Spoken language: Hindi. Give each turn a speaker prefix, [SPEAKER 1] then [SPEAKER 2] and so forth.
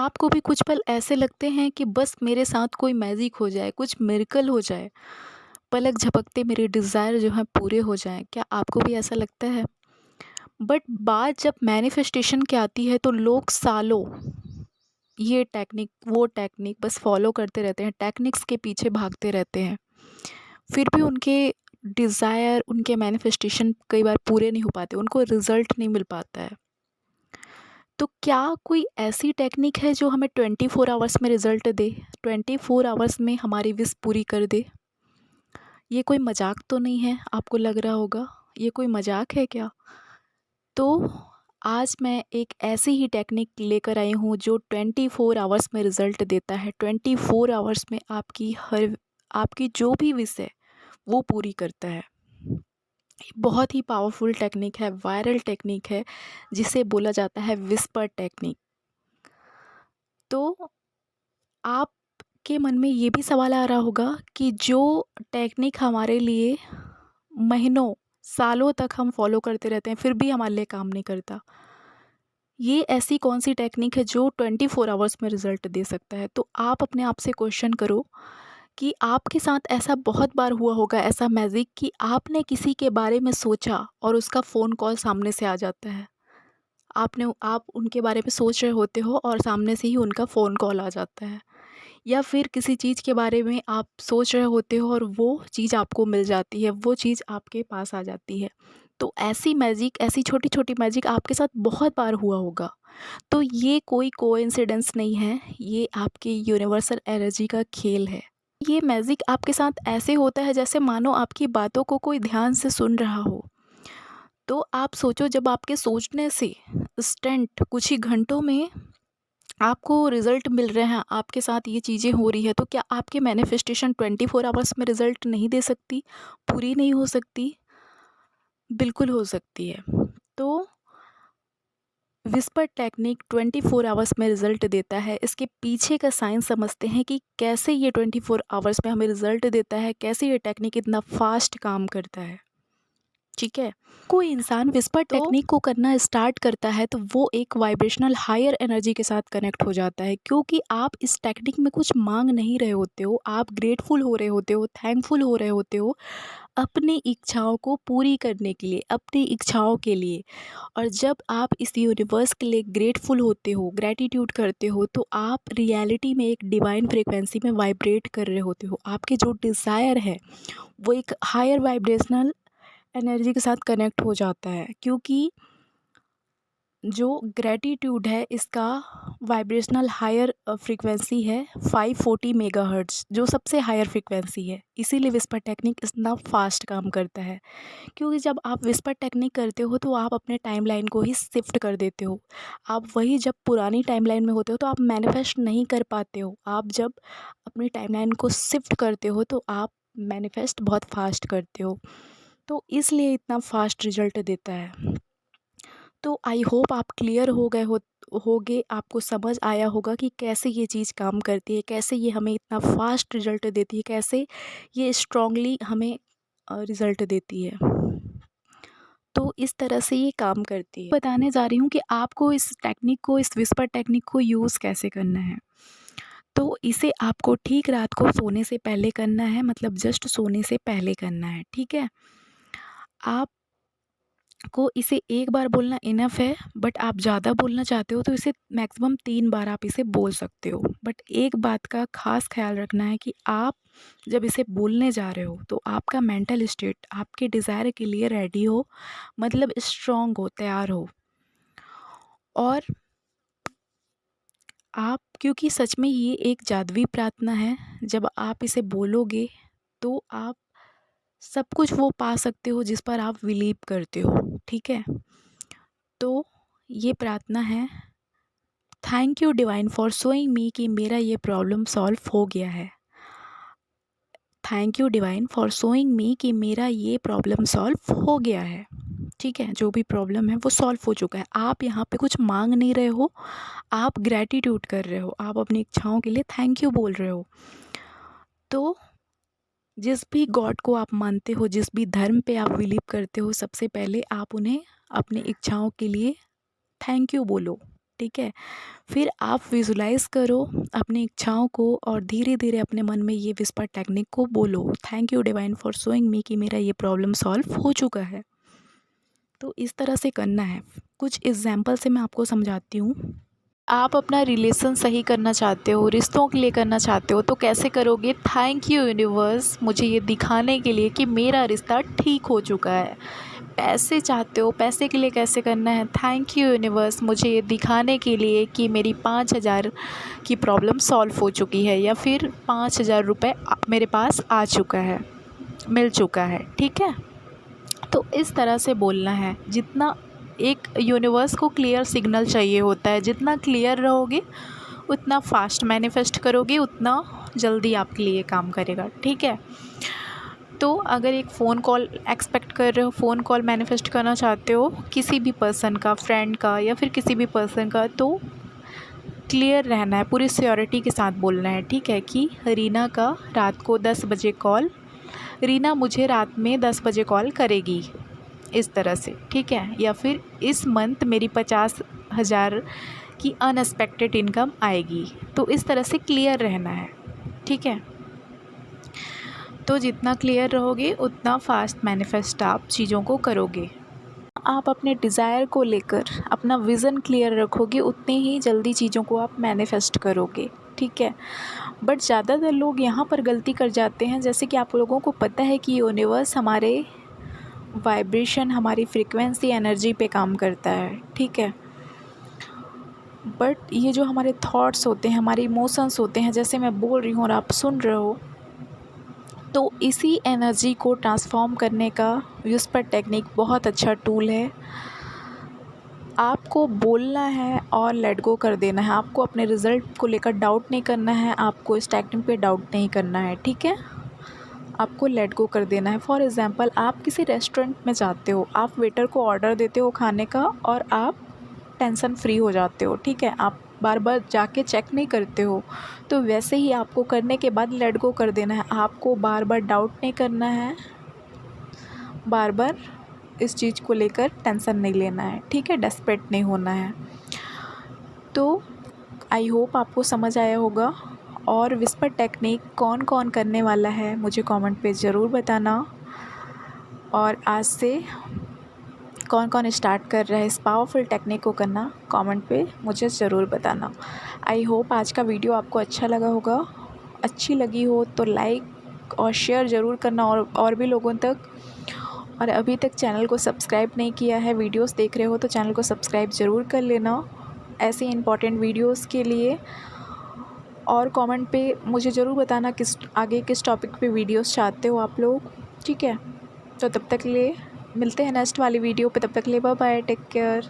[SPEAKER 1] आपको भी कुछ पल ऐसे लगते हैं कि बस मेरे साथ कोई मैजिक हो जाए, कुछ मिरेकल हो जाए, पलक झपकते मेरे डिज़ायर जो हैं पूरे हो जाएँ, क्या आपको भी ऐसा लगता है? बट बात जब मैनिफेस्टेशन की आती है तो लोग सालों ये टेक्निक, वो टेक्निक बस फ़ॉलो करते रहते हैं, टेक्निक्स के पीछे भागते रहते हैं। फिर भी उनके डिज़ायर, उनके मैनिफेस्टेशन कई बार पूरे नहीं हो पाते, उनको रिज़ल्ट नहीं मिल पाता है। तो क्या कोई ऐसी टेक्निक है जो हमें 24 आवर्स में रिज़ल्ट दे, 24 आवर्स में हमारी विश पूरी कर दे? ये कोई मज़ाक तो नहीं है, आपको लग रहा होगा, ये कोई मज़ाक है क्या? तो आज मैं एक ऐसी ही टेक्निक लेकर आई हूँ जो 24 आवर्स में रिज़ल्ट देता है। 24 आवर्स में आपकी जो भी विश है, वो पूरी करता है। बहुत ही पावरफुल टेक्निक है, वायरल टेक्निक है, जिसे बोला जाता है विस्पर टेक्निक। तो आपके मन में ये भी सवाल आ रहा होगा कि जो टेक्निक हमारे लिए महीनों, सालों तक हम फॉलो करते रहते हैं, फिर भी हमारे लिए काम नहीं करता। ये ऐसी कौन-सी टेक्निक है जो 24 आवर्स में रिज़ल्ट दे सकता है? तो आप अपने आप से क्वेश्चन करो कि आपके साथ ऐसा बहुत बार हुआ होगा, ऐसा मैजिक कि आपने किसी के बारे में सोचा और उसका फ़ोन कॉल सामने से आ जाता है। आप उनके बारे में सोच रहे होते हो और सामने से ही उनका फ़ोन कॉल आ जाता है। या फिर किसी चीज़ के बारे में आप सोच रहे होते हो और वो चीज़ आपको मिल जाती है, वो चीज़ आपके पास आ जाती है। तो ऐसी मैजिक, ऐसी छोटी-छोटी मैजिक आपके साथ बहुत बार हुआ होगा। तो ये कोई कोइंसिडेंस नहीं है, ये आपकी यूनिवर्सल एनर्जी का खेल है। ये मैजिक आपके साथ ऐसे होता है जैसे मानो आपकी बातों को कोई ध्यान से सुन रहा हो। तो आप सोचो, जब आपके सोचने से इंस्टेंट कुछ ही घंटों में आपको रिज़ल्ट मिल रहे हैं, आपके साथ ये चीज़ें हो रही है, तो क्या आपकी मैनिफेस्टेशन 24 आवर्स में रिज़ल्ट नहीं दे सकती? पूरी नहीं हो सकती? बिल्कुल हो सकती है। तो विस्पर टेक्निक 24 आवर्स में रिज़ल्ट देता है। इसके पीछे का साइंस समझते हैं कि कैसे ये 24 आवर्स में हमें रिज़ल्ट देता है, कैसे ये टेक्निक इतना फ़ास्ट काम करता है। ठीक है? कोई इंसान विस्पर
[SPEAKER 2] तो
[SPEAKER 1] टेक्निक को करना स्टार्ट करता है तो वो एक वाइब्रेशनल हायर एनर्जी के साथ कनेक्ट हो जाता है, क्योंकि आप इस टेक्निक में कुछ माँग नहीं रहे होते हो, आप ग्रेटफुल हो रहे होते हो, थैंकफुल हो रहे होते हो अपनी इच्छाओं को पूरी करने के लिए, अपनी इच्छाओं के लिए। और जब आप इस यूनिवर्स के लिए ग्रेटफुल होते हो, ग्रैटिट्यूड करते हो, तो आप रियलिटी में एक डिवाइन फ्रीक्वेंसी में वाइब्रेट कर रहे होते हो। आपके जो डिज़ायर है, वो एक हायर वाइब्रेशनल एनर्जी के साथ कनेक्ट हो जाता है, क्योंकि जो ग्रैटिट्यूड है इसका वाइब्रेशनल हायर फ्रीक्वेंसी है 540 मेगाहर्ट्ज़, जो सबसे हायर फ्रीक्वेंसी है। इसीलिए विस्पर टेक्निक इतना फास्ट काम करता है, क्योंकि जब आप विस्पर टेक्निक करते हो तो आप अपने टाइमलाइन को ही शिफ्ट कर देते हो। आप वही जब पुरानी टाइमलाइन में होते हो तो आप मैनिफेस्ट नहीं कर पाते हो। आप जब अपनी टाइमलाइन को शिफ्ट करते हो तो आप मैनिफेस्ट बहुत फास्ट करते हो। तो इसलिए इतना फास्ट रिजल्ट देता है। तो आई होप आप क्लियर हो गए होगे, आपको समझ आया होगा कि कैसे ये चीज़ काम करती है, कैसे ये हमें इतना फास्ट रिजल्ट देती है, कैसे ये स्ट्रांगली हमें रिजल्ट देती है। तो इस तरह से ये काम करती है। बताने जा रही हूँ कि आपको इस टेक्निक को, इस विस्पर टेक्निक को यूज़ कैसे करना है। तो इसे आपको ठीक रात को सोने से पहले करना है, मतलब जस्ट सोने से पहले करना है, ठीक है? आप को इसे एक बार बोलना इनफ है, बट आप ज़्यादा बोलना चाहते हो तो इसे मैक्सिमम 3 बार आप इसे बोल सकते हो। बट एक बात का ख़ास ख़्याल रखना है कि आप जब इसे बोलने जा रहे हो तो आपका मेंटल स्टेट आपके डिज़ायर के लिए रेडी हो, मतलब स्ट्रॉन्ग हो, तैयार हो। और आप, क्योंकि सच में ये एक जादुई प्रार्थना है, जब आप इसे बोलोगे तो आप सब कुछ वो पा सकते हो जिस पर आप बिलीव करते हो, ठीक है? तो ये प्रार्थना है, thank you divine for showing me कि मेरा ये प्रॉब्लम सॉल्व हो गया है। Thank you divine for showing me कि मेरा ये प्रॉब्लम सॉल्व हो गया है। ठीक है, जो भी प्रॉब्लम है वो सॉल्व हो चुका है। आप यहाँ पे कुछ मांग नहीं रहे हो, आप ग्रैटिट्यूड कर रहे हो, आप अपनी इच्छाओं के लिए थैंक यू बोल रहे हो। तो जिस भी गॉड को आप मानते हो, जिस भी धर्म पे आप बिलीव करते हो, सबसे पहले आप उन्हें अपनी इच्छाओं के लिए थैंक यू बोलो। ठीक है? फिर आप विज़ुअलाइज़ करो अपनी इच्छाओं को और धीरे-धीरे अपने मन में ये विस्पर टेक्निक को बोलो, thank you divine for showing me कि मेरा ये प्रॉब्लम सॉल्व हो चुका है। तो इस तरह से करना है। कुछ एग्ज़ाम्पल से मैं आपको समझाती हूँ। आप अपना रिलेशन सही करना चाहते हो, रिश्तों के लिए करना चाहते हो, तो कैसे करोगे? थैंक यू यूनिवर्स मुझे ये दिखाने के लिए कि मेरा रिश्ता ठीक हो चुका है। पैसे चाहते हो, पैसे के लिए कैसे करना है? थैंक यू यूनिवर्स मुझे ये दिखाने के लिए कि मेरी 5,000 की प्रॉब्लम सॉल्व हो चुकी है, या फिर 5,000 रुपये मेरे पास आ चुका है, मिल चुका है। ठीक है? तो इस तरह से बोलना है। जितना एक यूनिवर्स को क्लियर सिग्नल चाहिए होता है, जितना क्लियर रहोगे उतना फास्ट मैनिफेस्ट करोगे, उतना जल्दी आपके लिए काम करेगा। ठीक है? तो अगर एक फ़ोन कॉल एक्सपेक्ट कर रहे हो, फ़ोन कॉल मैनिफेस्ट करना चाहते हो किसी भी पर्सन का, फ्रेंड का या फिर किसी भी पर्सन का, तो क्लियर रहना है, पूरी श्योरिटी के साथ बोलना है। ठीक है? कि रीना का रात को 10 बजे कॉल, रीना मुझे रात में 10 बजे कॉल करेगी, इस तरह से। ठीक है? या फिर इस मंथ मेरी 50,000 की अनएक्सपेक्टेड इनकम आएगी। तो इस तरह से क्लियर रहना है। ठीक है? तो जितना क्लियर रहोगे उतना फास्ट मैनिफेस्ट आप चीज़ों को करोगे। आप अपने डिज़ायर को लेकर अपना विज़न क्लियर रखोगे, उतने ही जल्दी चीज़ों को आप मैनिफेस्ट करोगे। ठीक है? बट ज़्यादातर लोग यहाँ पर गलती कर जाते हैं, जैसे कि आप लोगों को पता है कि यूनिवर्स हमारे वाइब्रेशन, हमारी फ्रीक्वेंसी, एनर्जी पे काम करता है। ठीक है? बट ये जो हमारे थॉट्स होते हैं, हमारे इमोशंस होते हैं, जैसे मैं बोल रही हूँ और आप सुन रहे हो, तो इसी एनर्जी को ट्रांसफॉर्म करने का विस्पर टेक्निक बहुत अच्छा टूल है। आपको बोलना है और लेट गो कर देना है। आपको अपने रिज़ल्ट को लेकर डाउट नहीं करना है, आपको इस टेक्निक पे डाउट नहीं करना है। ठीक है? आपको लेट गो कर देना है। फॉर एग्ज़ाम्पल, आप किसी रेस्टोरेंट में जाते हो, आप वेटर को ऑर्डर देते हो खाने का और आप टेंशन फ्री हो जाते हो। ठीक है? आप बार बार जाके चेक नहीं करते हो। तो वैसे ही आपको करने के बाद लेट गो कर देना है। आपको बार बार डाउट नहीं करना है, बार बार इस चीज़ को लेकर टेंशन नहीं लेना है। ठीक है? डेस्परेट नहीं होना है। तो आई होप आपको समझ आया होगा। और विस्पर टेक्निक कौन कौन करने वाला है मुझे कमेंट पे ज़रूर बताना, और आज से कौन कौन स्टार्ट कर रहा है इस पावरफुल टेक्निक को करना, कमेंट पे मुझे ज़रूर बताना। आई होप आज का वीडियो आपको अच्छा लगा होगा। अच्छी लगी हो तो लाइक और शेयर ज़रूर करना और भी लोगों तक। और अभी तक चैनल को सब्सक्राइब नहीं किया है, वीडियोस देख रहे हो तो चैनल को सब्सक्राइब ज़रूर कर लेना ऐसे इंपॉर्टेंट वीडियोस के लिए। और कमेंट पे मुझे ज़रूर बताना आगे किस टॉपिक पे वीडियोस चाहते हो आप लोग। ठीक है? तो तब तक के लिए मिलते हैं नेक्स्ट वाली वीडियो पे। तब तक के लिए बाय बाय, टेक केयर।